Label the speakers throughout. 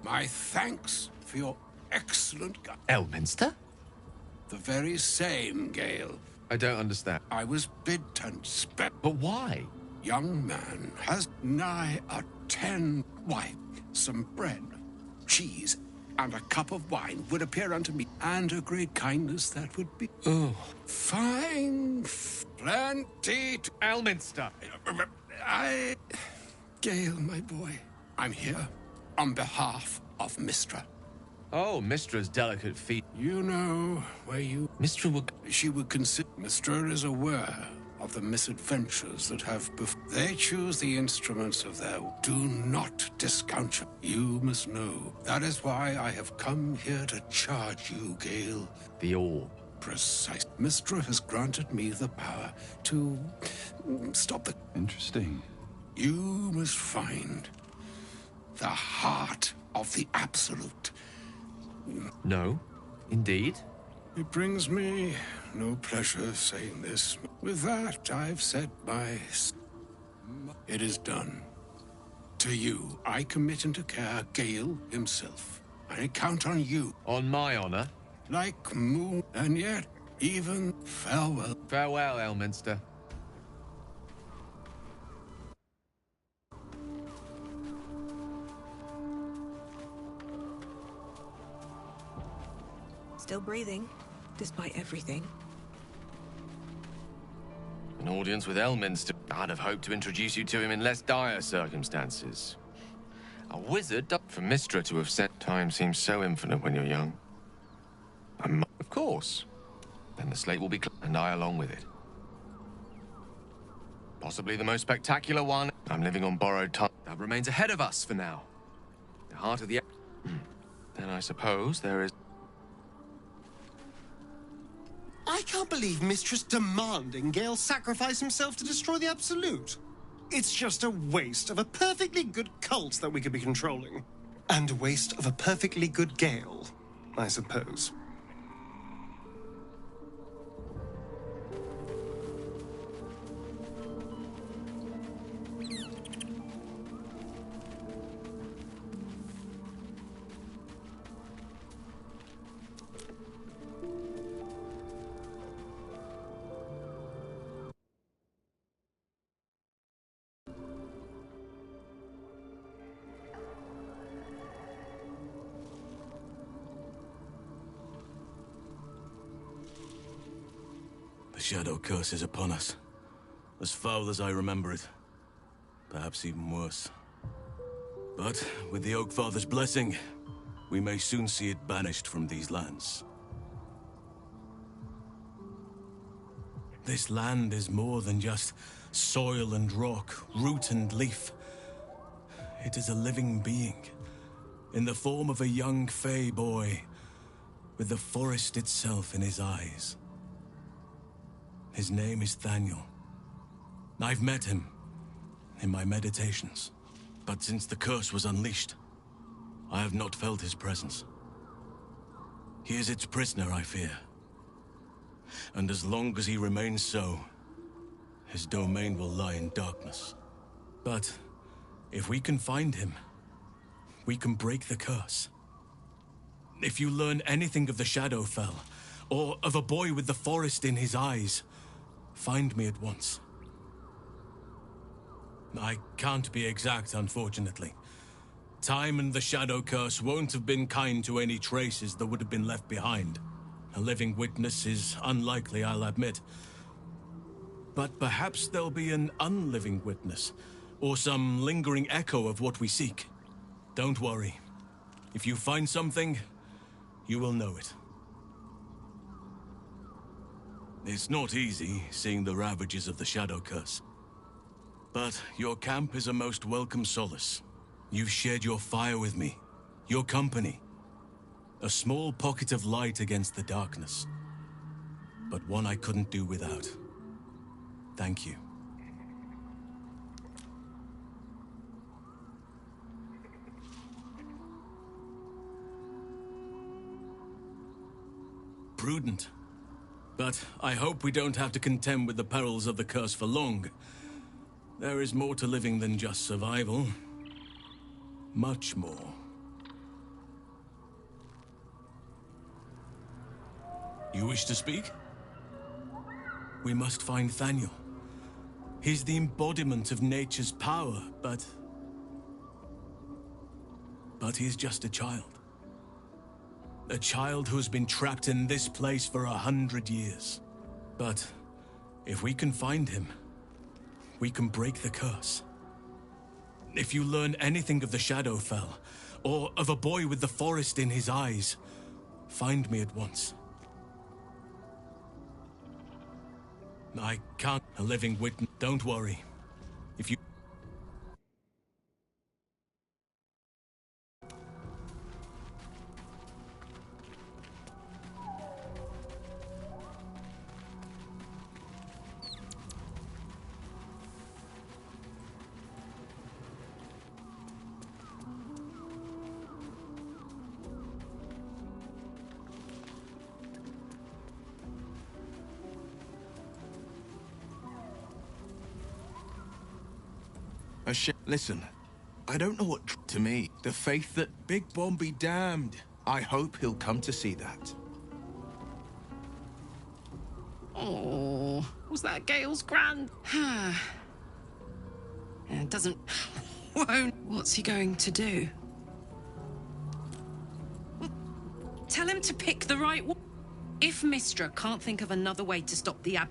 Speaker 1: My thanks for your excellent guide.
Speaker 2: Elminster?
Speaker 1: The very same, Gale.
Speaker 2: I don't understand.
Speaker 1: I was bid and spent.
Speaker 2: But why?
Speaker 1: Young man has nigh a 10. Why, some bread, cheese, and a cup of wine would appear unto me, and a great kindness that would be.
Speaker 2: Oh.
Speaker 1: Fine, plenty to...
Speaker 2: Elminster!
Speaker 1: Gale, my boy, I'm here on behalf of Mistra.
Speaker 2: Oh, Mistra's delicate feet.
Speaker 1: You know where you...
Speaker 2: Mistra would...
Speaker 1: She would consider... Mistra is aware of the misadventures that have They choose the instruments of their... Do not discount you. You must know. That is why I have come here to charge you, Gale.
Speaker 2: The orb.
Speaker 1: Precise. Mistra has granted me the power to... stop the...
Speaker 3: Interesting.
Speaker 1: You must find the heart of the Absolute.
Speaker 2: No, indeed.
Speaker 1: It brings me no pleasure saying this. With that, I've said my... It is done. To you, I commit into care Gale himself. I count on you.
Speaker 2: On my honor.
Speaker 1: Like moon, and yet even farewell.
Speaker 2: Farewell, Elminster.
Speaker 4: Still breathing, despite everything.
Speaker 2: An audience with Elminster. I'd have hoped to introduce you to him in less dire circumstances. A wizard for Mistra to have sent. Time seems so infinite when you're young. Of course. Then the slate will be and I along with it. Possibly the most spectacular one. I'm living on borrowed time. That remains ahead of us for now. The heart of the... Then I suppose there is...
Speaker 5: I can't believe Mistress demanding Gale sacrifice himself to destroy the Absolute. It's just a waste of a perfectly good cult that we could be controlling. And a waste of a perfectly good Gale, I suppose.
Speaker 6: The Shadow Curse is upon us. As foul as I remember it. Perhaps even worse. But with the Oak Father's blessing, we may soon see it banished from these lands. This land is more than just soil and rock, root and leaf. It is a living being, in the form of a young Fey boy, with the forest itself in his eyes. His name is Thaniel. I've met him in my meditations, but since the curse was unleashed, I have not felt his presence. He is its prisoner, I fear. And as long as he remains so, his domain will lie in darkness. But if we can find him, we can break the curse. If you learn anything of the Shadowfell, or of a boy with the forest in his eyes, find me at once. I can't be exact, unfortunately. Time and the Shadow Curse won't have been kind to any traces that would have been left behind. A living witness is unlikely, I'll admit. But perhaps there'll be an unliving witness, or some lingering echo of what we seek. Don't worry. If you find something, you will know it. It's not easy, seeing the ravages of the Shadow Curse. But your camp is a most welcome solace. You've shared your fire with me, your company. A small pocket of light against the darkness. But one I couldn't do without. Thank you. Prudent. But I hope we don't have to contend with the perils of the curse for long. There is more to living than just survival. Much more. You wish to speak? We must find Thaniel. He's the embodiment of nature's power, but he's just a child. A child who's been trapped in this place for 100 years. But if we can find him, we can break the curse. If you learn anything of the Shadowfell, or of a boy with the forest in his eyes, find me at once. I can't a living witness. Don't worry. If you...
Speaker 3: Listen, I don't know what to me. The faith that Big Bomb be damned. I hope he'll come to see that.
Speaker 7: Oh, was that Gale's grand? It doesn't... won't... What's he going to do? Tell him to pick the right one. If Mystra can't think of another way to stop the
Speaker 8: I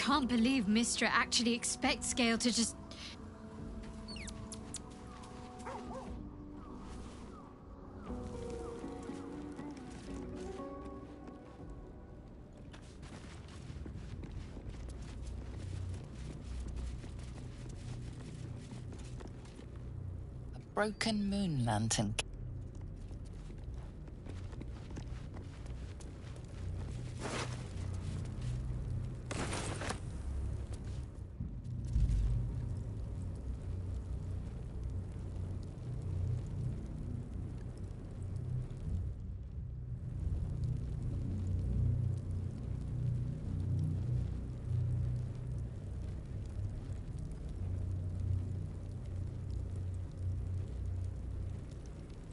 Speaker 8: can't believe Mystra actually expects Gale to just...
Speaker 9: A broken moon lantern.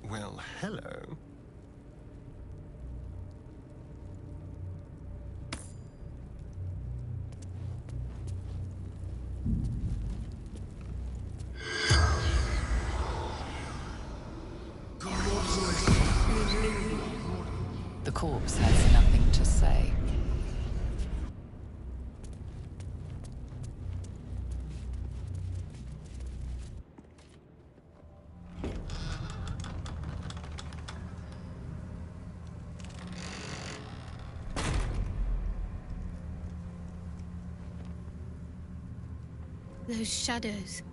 Speaker 5: Well, hello.
Speaker 9: The corpse has nothing to say.
Speaker 8: Those shadows.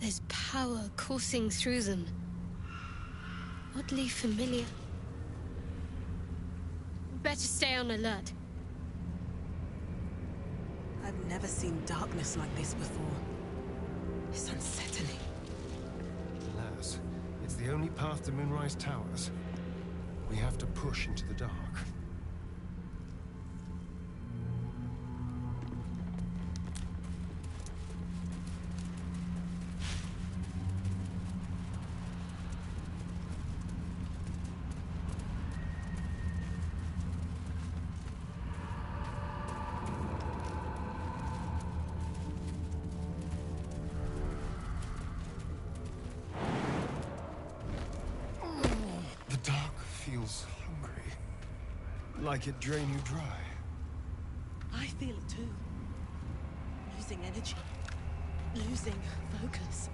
Speaker 8: There's power coursing through them. Oddly familiar. Better stay on alert.
Speaker 4: I've never seen darkness like this before. It's unsettling.
Speaker 5: Alas, it's the only path to Moonrise Towers. We have to push into the dark. Feels hungry. Like it drained you dry.
Speaker 4: I feel it too. Losing energy. Losing focus.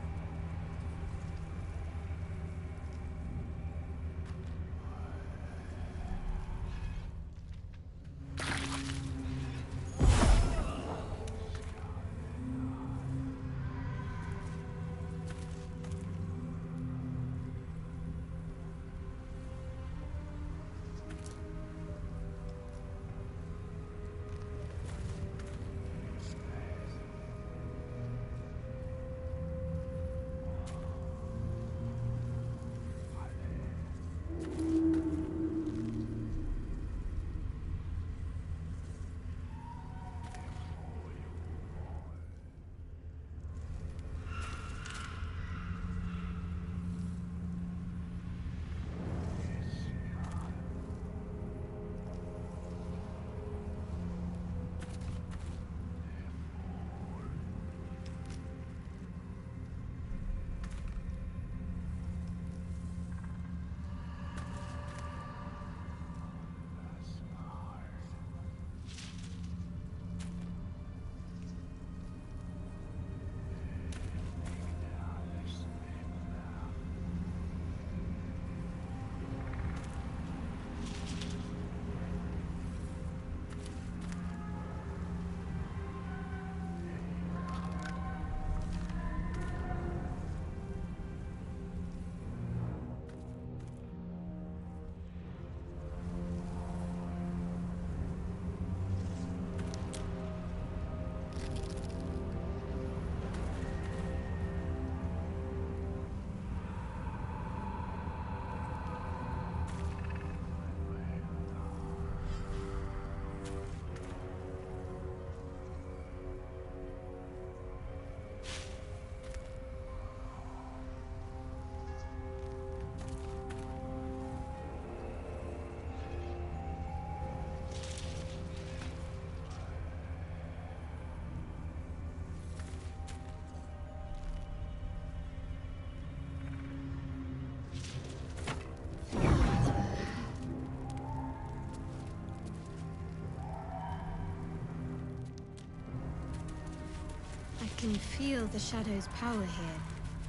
Speaker 8: can feel the shadow's power here,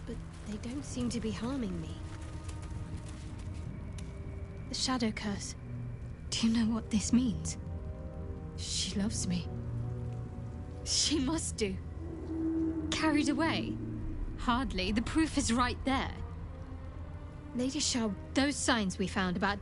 Speaker 8: but they don't seem to be harming me. The shadow curse. Do you know what this means? She loves me. She must do. Carried away? Hardly. The proof is right there. Lady Shah, those signs we found about...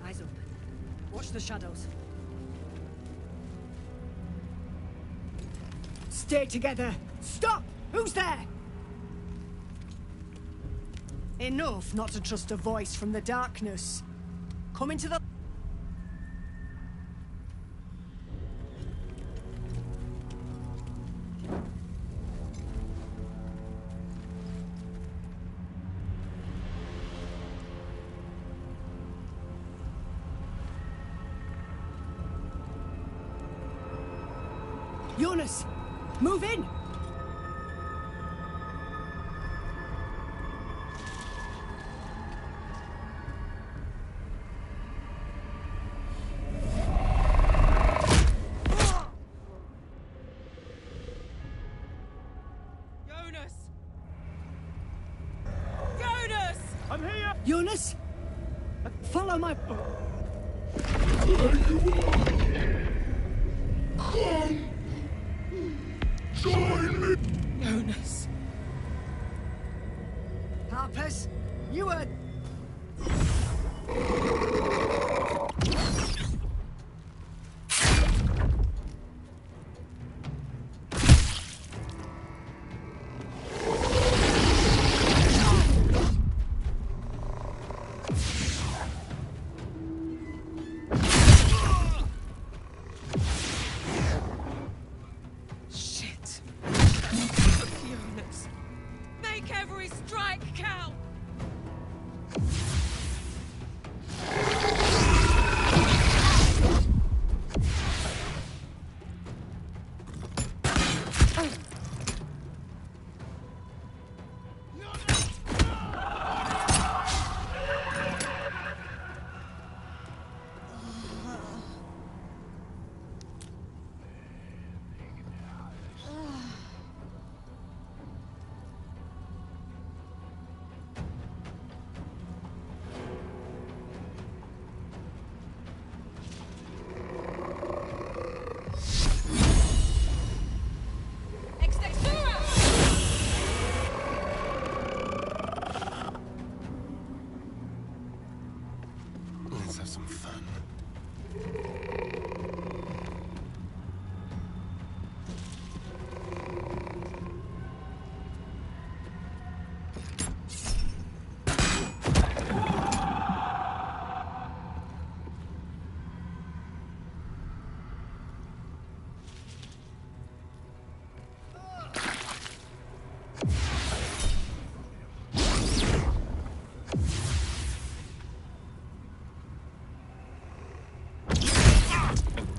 Speaker 10: Eyes open. Watch the shadows. Stay together! Stop! Who's there? Enough not to trust a voice from the darkness. Come into the... Jonas! Move in!
Speaker 7: Jonas! Jonas!
Speaker 10: I'm here! Jonas! Follow my...
Speaker 7: Jonas.
Speaker 10: Harpers, you were...
Speaker 7: Shit. Jonas. Make every strike count!
Speaker 5: Let's have some fun.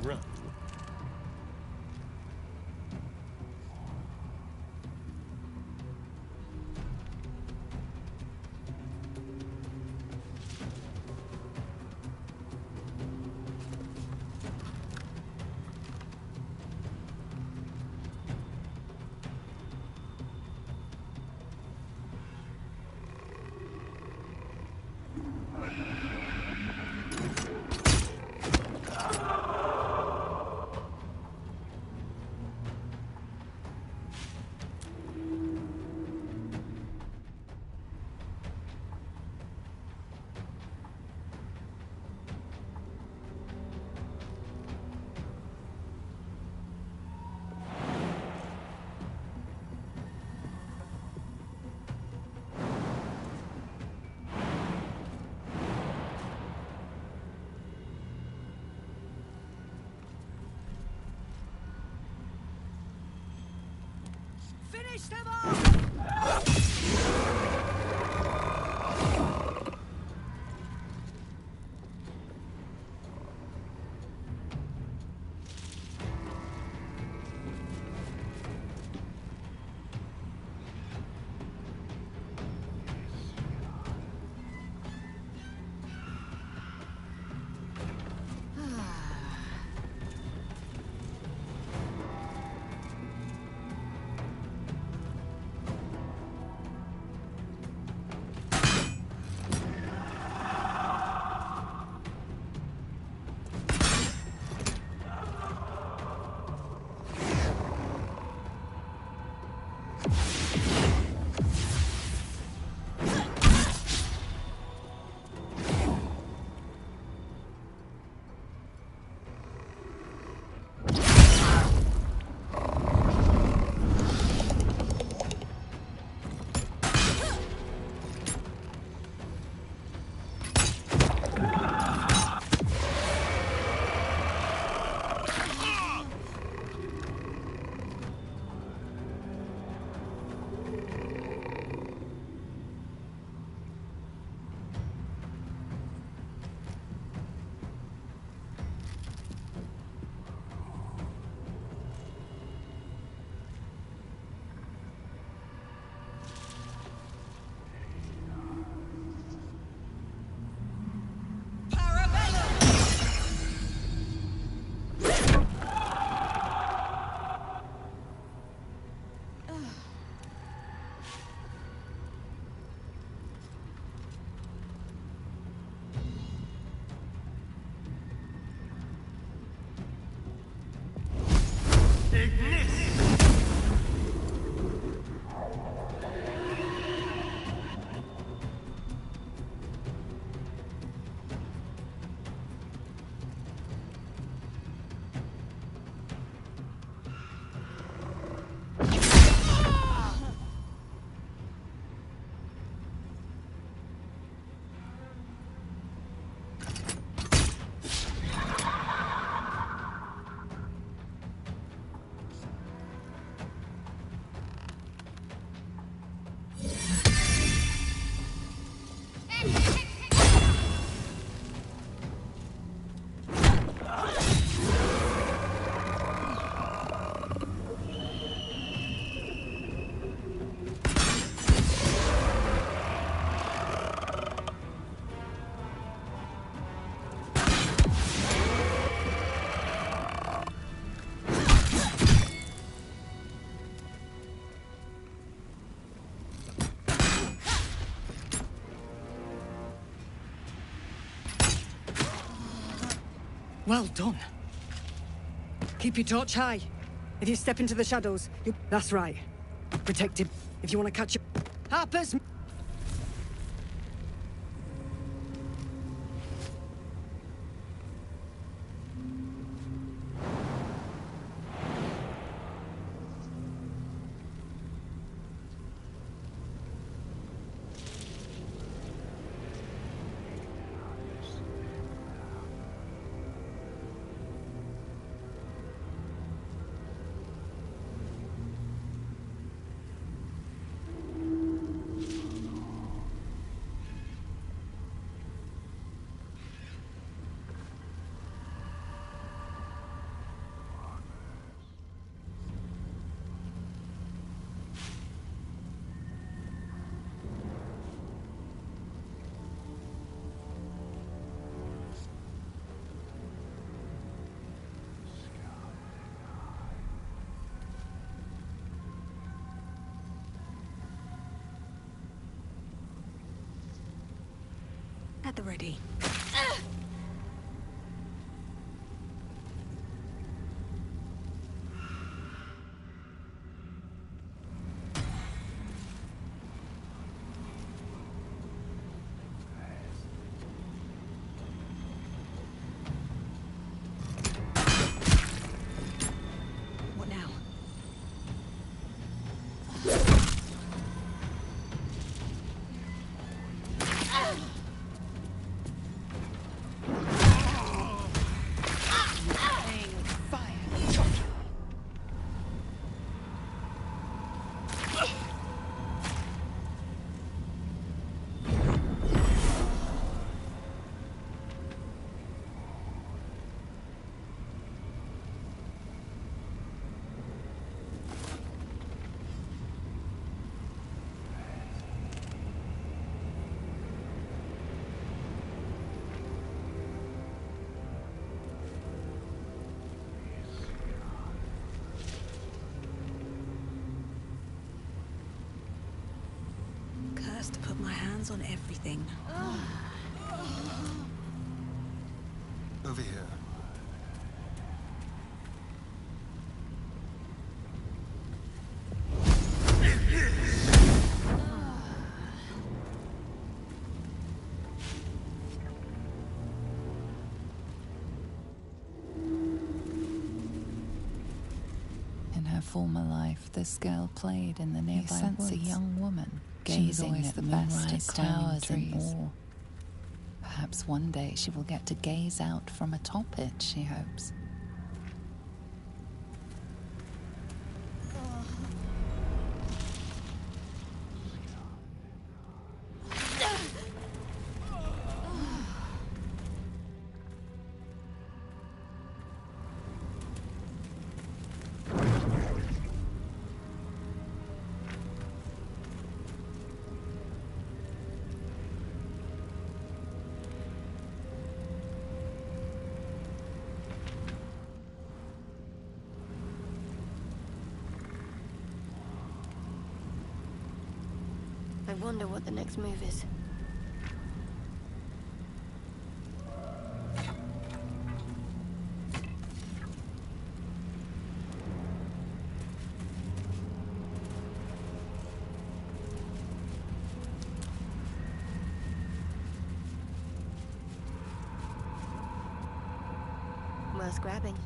Speaker 5: Run.
Speaker 10: Finish them off! Well done. Keep your torch high. If you step into the shadows, you... That's right. Protect him. If you want to catch him. Harper's... At the ready. What now?
Speaker 4: hands on everything.
Speaker 5: Over here.
Speaker 9: In her former life, this girl played in the nearby woods. A young woman gazing at the moonrise towers in awe. Perhaps one day she will get to gaze out from atop it, she hopes.
Speaker 11: I wonder what the next move is. Worth grabbing.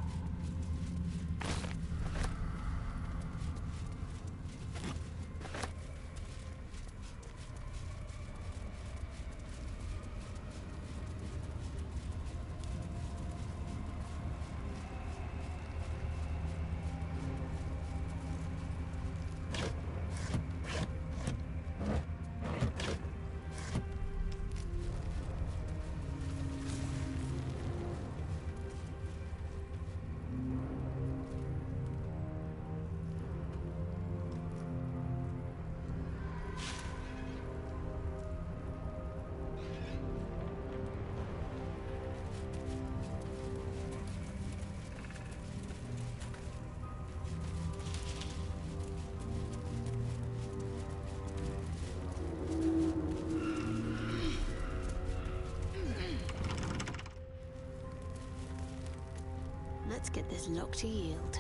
Speaker 11: Let's get this lock to yield.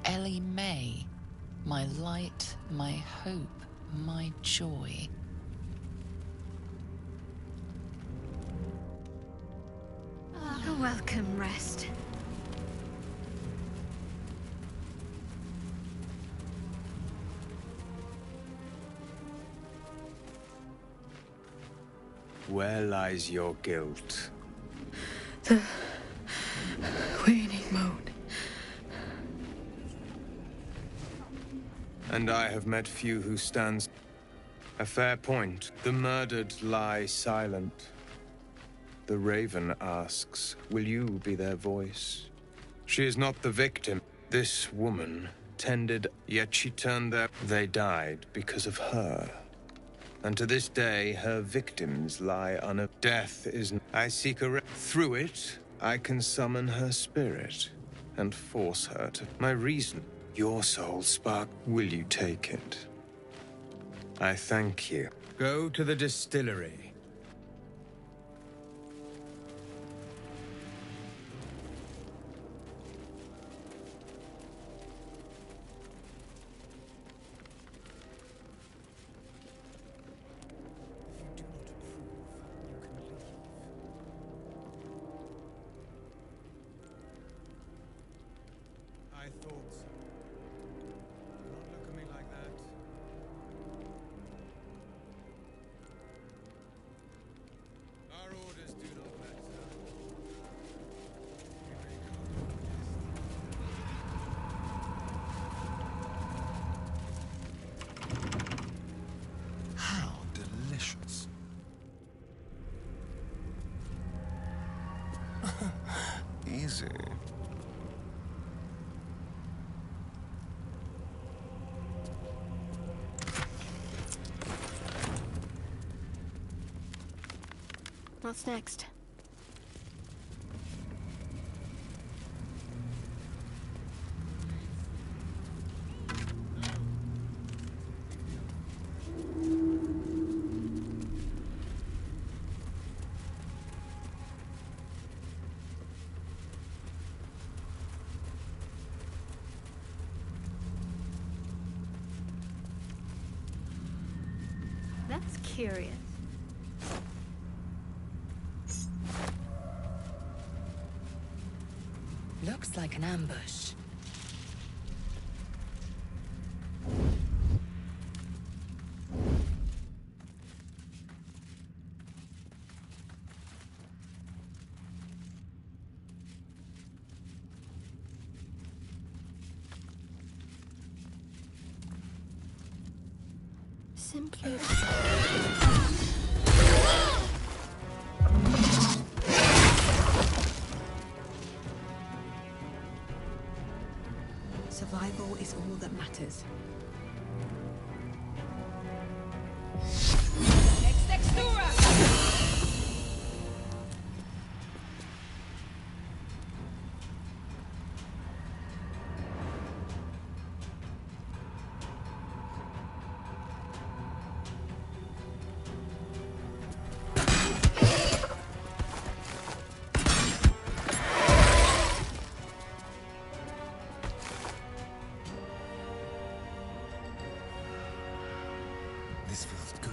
Speaker 9: Ellie May, my light, my hope, my joy.
Speaker 8: A welcome rest.
Speaker 12: Where lies your guilt?
Speaker 13: The waning moon.
Speaker 12: And I have met few who stands a fair point. The murdered lie silent. The raven asks, will you be their voice? She is not the victim. This woman tended, yet she turned their... They died because of her. And to this day, her victims lie on a... Death is... I seek a... Through it, I can summon her spirit and force her to... My reason. Your soul spark, will you take it? I thank you. Go to the distillery.
Speaker 1: I thought so. Don't look at me like that. Our orders do not matter. We may go to this.
Speaker 5: How delicious. Easy.
Speaker 14: see.
Speaker 11: What's next? That's curious.
Speaker 10: Looks like an ambush.
Speaker 11: Simply.
Speaker 4: Survival is all that matters.
Speaker 14: This feels good.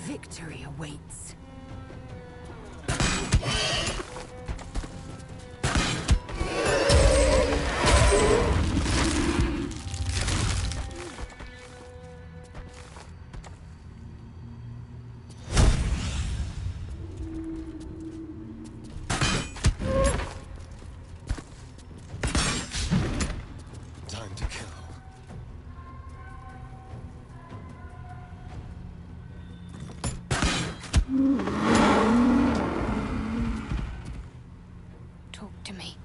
Speaker 10: Victory awaits.
Speaker 14: Time to kill.
Speaker 8: Talk to me.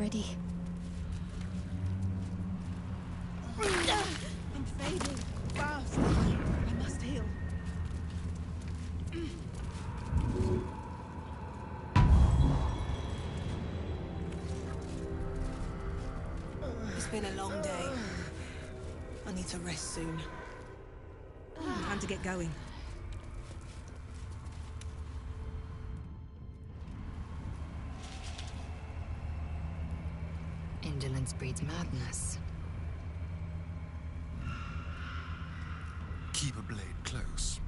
Speaker 8: already.
Speaker 10: I'm fading. Fast. I must heal.
Speaker 4: It's been a long day. I need to rest soon. Time to get going.
Speaker 15: Indolence breeds madness.
Speaker 14: Keep a blade close.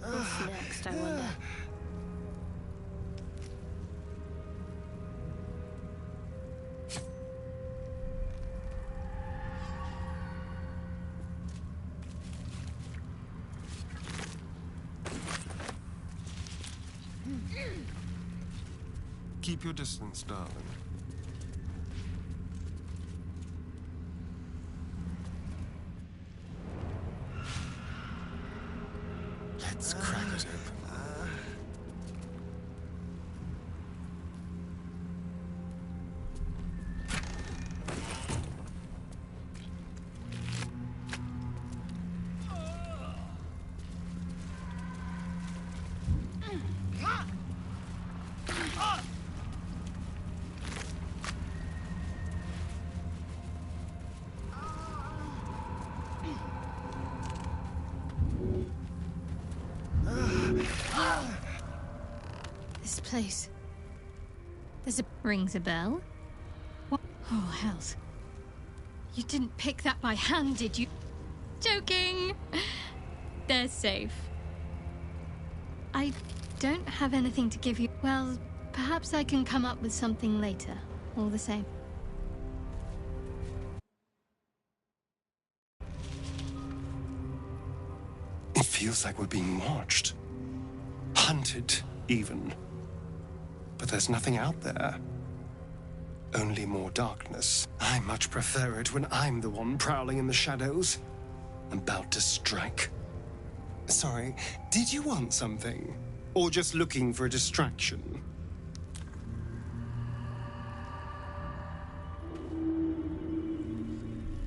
Speaker 11: What's next, I wonder?
Speaker 14: Keep your distance, darling. Let's crack it open.
Speaker 8: This place. Rings a bell? What? Oh, hells. You didn't pick that by hand, did you? Joking! They're safe. I don't have anything to give you. Well, perhaps I can come up with something later, all the same.
Speaker 5: It feels like we're being watched. Hunted, even. But there's nothing out there. Only more darkness. I much prefer it when I'm the one prowling in the shadows. About to strike. Sorry, did you want something? Or just looking for a distraction?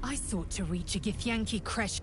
Speaker 10: I thought to reach a Githyanki Kresh.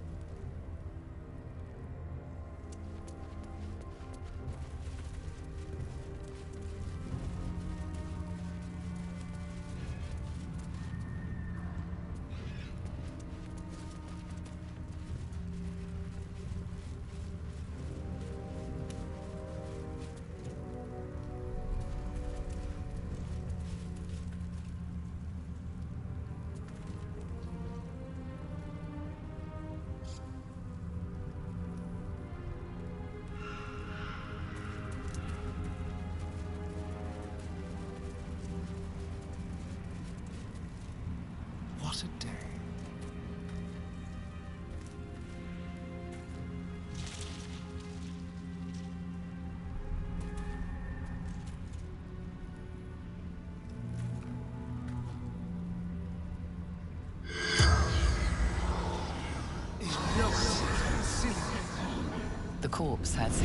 Speaker 14: What a day.
Speaker 9: The corpse has...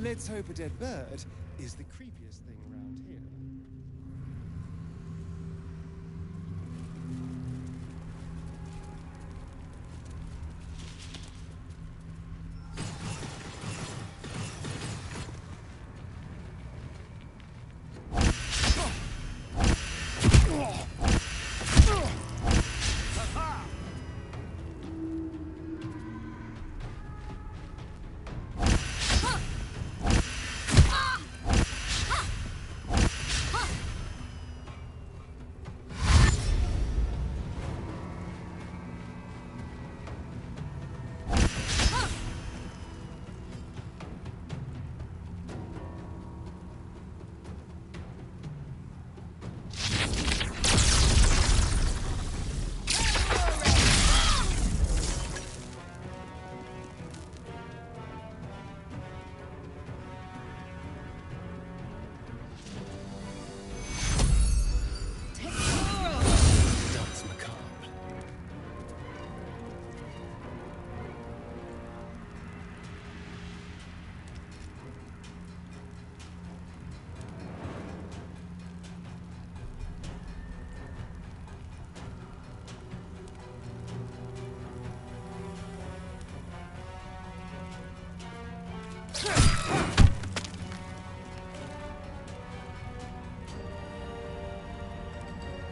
Speaker 5: let's hope a dead bird is the creepiest thing around here.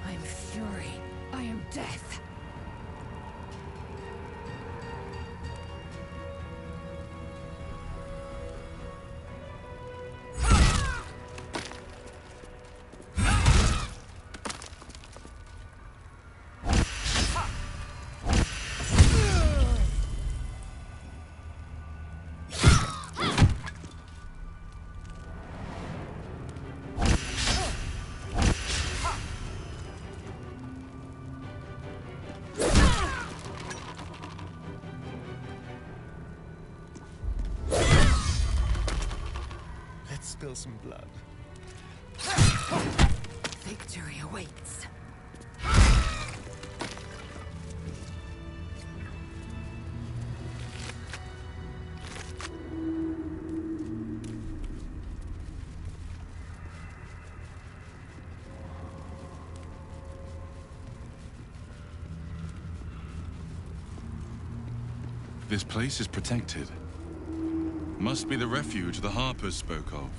Speaker 10: I am fury. I am death.
Speaker 5: Let's spill some blood.
Speaker 10: Victory awaits.
Speaker 16: This place is protected. Must be the refuge the Harpers spoke of.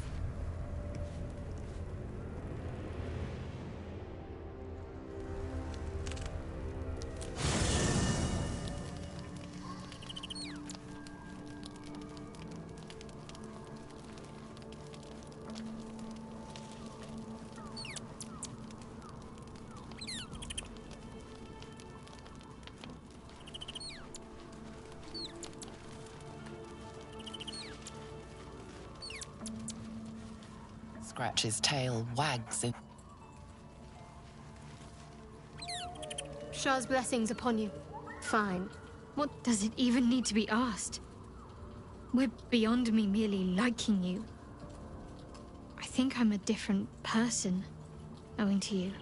Speaker 17: Scratch's tail wags in.
Speaker 11: Shah's blessings upon you. Fine.
Speaker 8: What does it even need to be asked? We're beyond me merely liking you. I think I'm a different person, owing to you.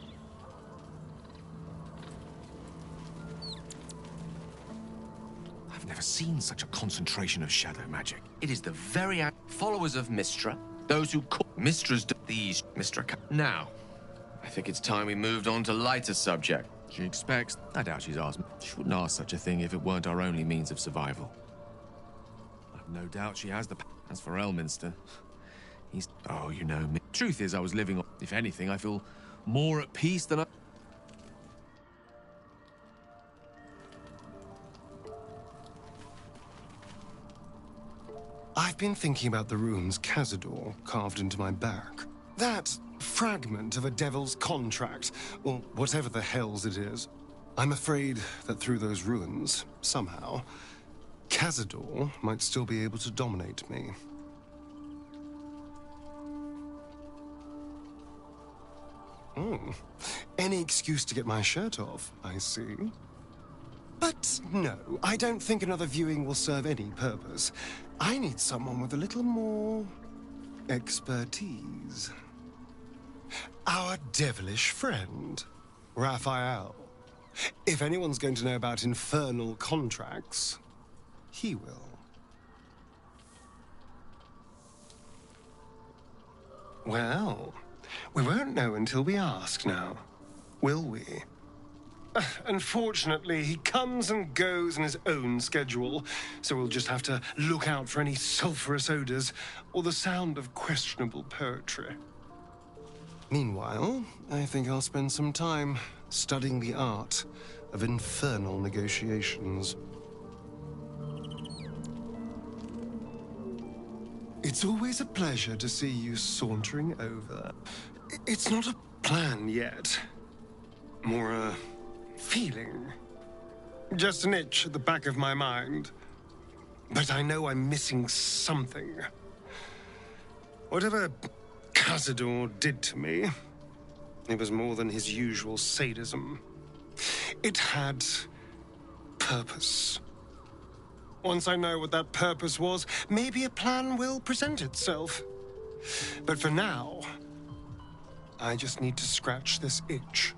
Speaker 2: I've never seen such a concentration of shadow magic. It is the very followers of Mystra, those who call Mistra's these Mystra. Now, I think it's time we moved on to lighter subject. She expects. I doubt she's asked. She wouldn't ask such a thing if it weren't our only means of survival. I've no doubt she has the. As for Elminster, he's. Oh, you know me. Truth is, I was living on. If anything, I feel more at peace than I.
Speaker 5: I've been thinking about the runes Cazador carved into my back. That fragment of a devil's contract, or whatever the hells it is. I'm afraid that through those ruins, somehow, Cazador might still be able to dominate me. Any excuse to get my shirt off, I see. But no, I don't think another viewing will serve any purpose. I need someone with a little more expertise. Our devilish friend, Raphael. If anyone's going to know about infernal contracts, he will. Well, we won't know until we ask now, will we? Unfortunately, he comes and goes in his own schedule, so we'll just have to look out for any sulphurous odors or the sound of questionable poetry. Meanwhile, I think I'll spend some time studying the art of infernal negotiations. It's always a pleasure to see you sauntering over. It's not a plan yet. More a feeling. Just an itch at the back of my mind. But I know I'm missing something. Whatever Cazador did to me, it was more than his usual sadism. It had purpose. Once I know what that purpose was, maybe a plan will present itself. But for now, I just need to scratch this itch.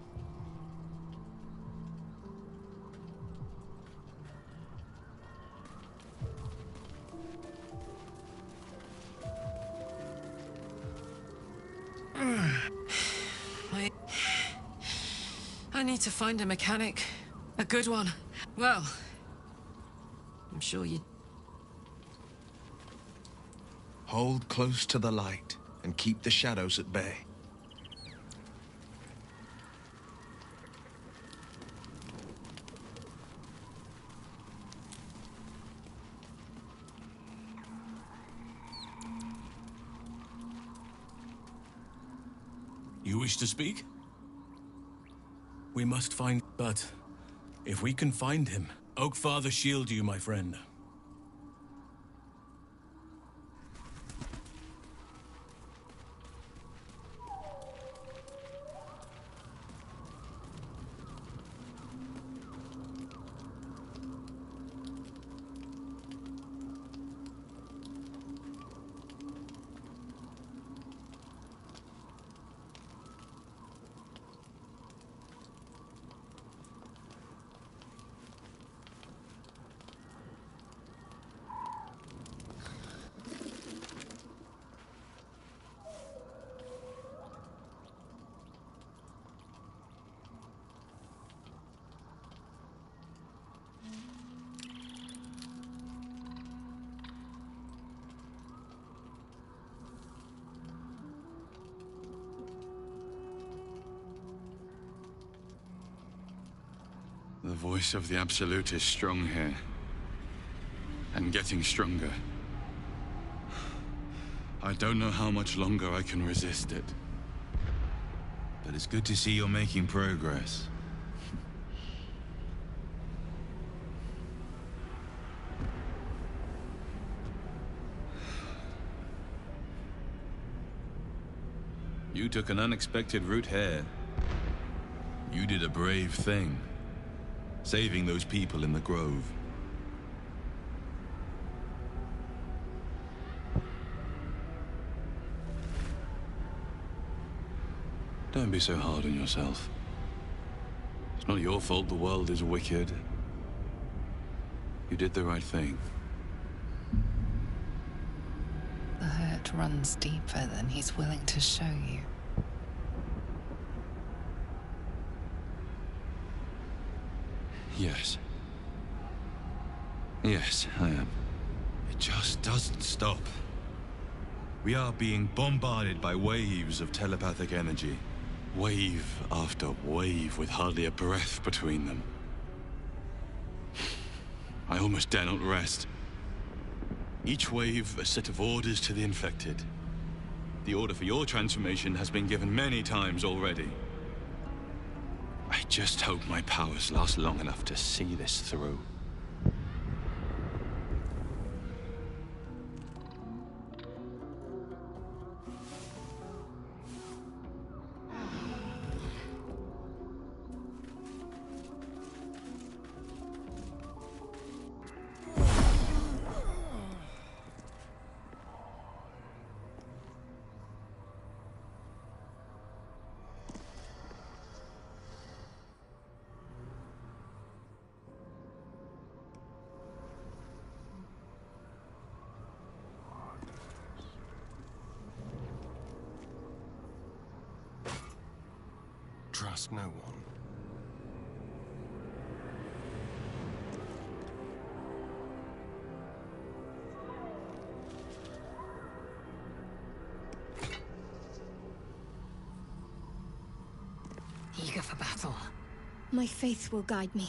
Speaker 7: I need to find a mechanic. A good one. Well, I'm sure you...
Speaker 3: Hold close to the light and keep the shadows at bay.
Speaker 6: You wish to speak? We must find... But if we can find him, Oakfather shield you, my friend.
Speaker 16: The voice of the Absolute is strong here. And getting stronger. I don't know how much longer I can resist it. But it's good to see you're making progress. You took an unexpected route here. You did a brave thing. Saving those people in the grove. Don't be so hard on yourself. It's not your fault the world is wicked. You did the right thing.
Speaker 9: The hurt runs deeper than he's willing to show you.
Speaker 16: Yes. Yes, I am. It just doesn't stop. We are being bombarded by waves of telepathic energy. Wave after wave with hardly a breath between them. I almost dare not rest. Each wave a set of orders to the infected. The order for your transformation has been given many times already. I just hope my powers last long enough to see this through.
Speaker 14: trust no one.
Speaker 11: Eager for battle.
Speaker 8: My faith will guide me.